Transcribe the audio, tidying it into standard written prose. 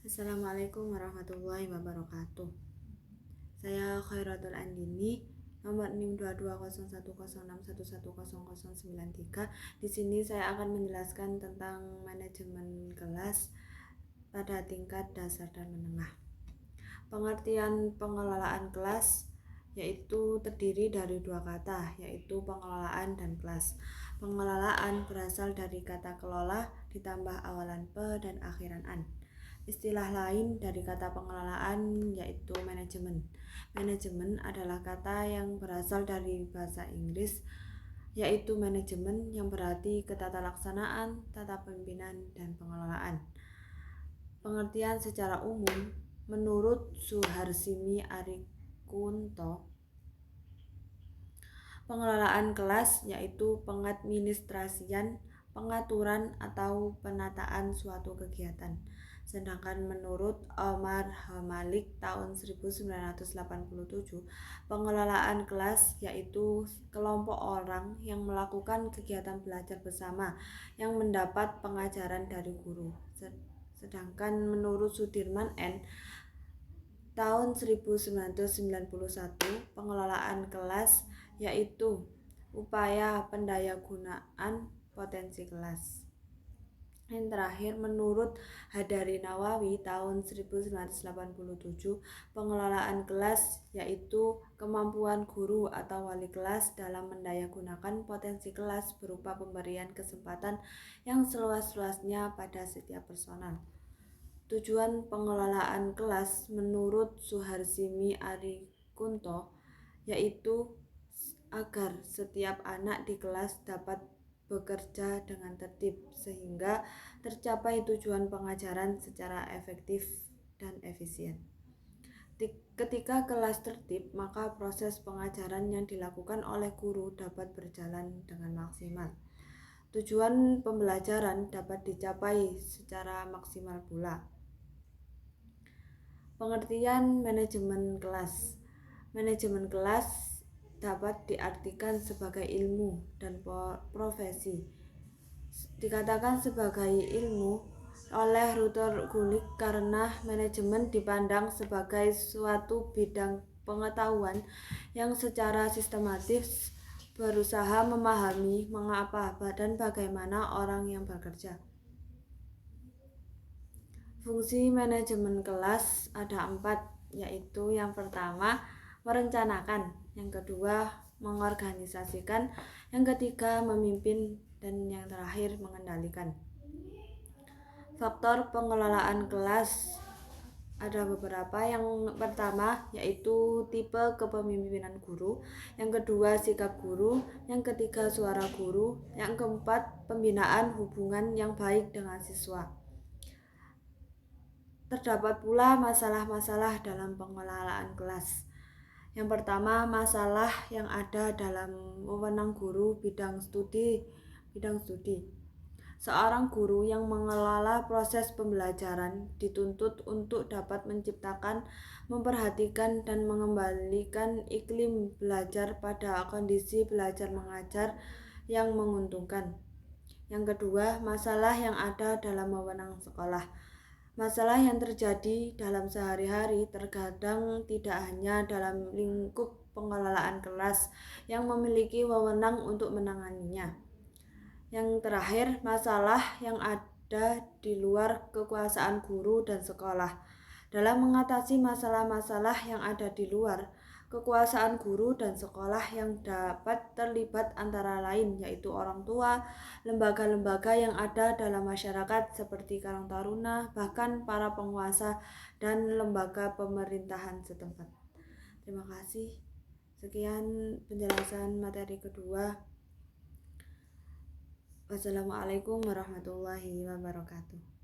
Assalamualaikum warahmatullahi wabarakatuh. Saya Khairatul Andini, nomor NIM 2201061110093. Di sini saya akan menjelaskan tentang manajemen kelas pada tingkat dasar dan menengah. Pengertian pengelolaan kelas yaitu terdiri dari dua kata, yaitu pengelolaan dan kelas. Pengelolaan berasal dari kata kelola ditambah awalan pe dan akhiran an. Istilah lain dari kata pengelolaan yaitu manajemen. Manajemen adalah kata yang berasal dari bahasa Inggris, yaitu manajemen yang berarti ketatalaksanaan, tata pemimpinan, dan pengelolaan. Pengertian secara umum, menurut Suharsini Arikunto, pengelolaan kelas yaitu pengadministrasian, pengaturan atau penataan suatu kegiatan. Sedangkan menurut Omar Hamalik tahun 1987, pengelolaan kelas yaitu kelompok orang yang melakukan kegiatan belajar bersama yang mendapat pengajaran dari guru. Sedangkan menurut Sudirman N. tahun 1991, pengelolaan kelas yaitu upaya pendayagunaan potensi kelas. Yang terakhir, menurut Hadari Nawawi tahun 1987, pengelolaan kelas yaitu kemampuan guru atau wali kelas dalam mendayagunakan potensi kelas berupa pemberian kesempatan yang seluas-luasnya pada setiap personal. Tujuan pengelolaan kelas menurut Suharsini Arikunto yaitu agar setiap anak di kelas dapat bekerja dengan tertib sehingga tercapai tujuan pengajaran secara efektif dan efisien. Ketika kelas tertib, maka proses pengajaran yang dilakukan oleh guru dapat berjalan dengan maksimal. Tujuan pembelajaran dapat dicapai secara maksimal pula. Pengertian manajemen kelas. Manajemen kelas dapat diartikan sebagai ilmu dan profesi. Dikatakan sebagai ilmu oleh Ruther Gulick karena manajemen dipandang sebagai suatu bidang pengetahuan yang secara sistematis berusaha memahami mengapa dan bagaimana orang yang bekerja. Fungsi manajemen kelas ada 4, yaitu yang pertama merencanakan, yang kedua mengorganisasikan, yang ketiga memimpin, dan yang terakhir mengendalikan. Faktor pengelolaan kelas ada beberapa. Yang pertama yaitu tipe kepemimpinan guru, yang kedua sikap guru, yang ketiga suara guru, yang keempat pembinaan hubungan yang baik dengan siswa. Terdapat pula masalah-masalah dalam pengelolaan kelas. Yang pertama, masalah yang ada dalam wewenang guru bidang studi. Seorang guru yang mengelola proses pembelajaran dituntut untuk dapat menciptakan, memperhatikan, dan mengembalikan iklim belajar pada kondisi belajar mengajar yang menguntungkan. Yang kedua, masalah yang ada dalam wewenang sekolah. Masalah yang terjadi dalam sehari-hari terkadang tidak hanya dalam lingkup pengelolaan kelas yang memiliki wewenang untuk menanganinya. Yang terakhir, masalah yang ada di luar kekuasaan guru dan sekolah. Dalam mengatasi masalah-masalah yang ada di luar kekuasaan guru dan sekolah yang dapat terlibat antara lain yaitu orang tua, lembaga-lembaga yang ada dalam masyarakat seperti Karang Taruna, bahkan para penguasa dan lembaga pemerintahan setempat. Terima kasih. Sekian penjelasan materi kedua. Wassalamualaikum warahmatullahi wabarakatuh.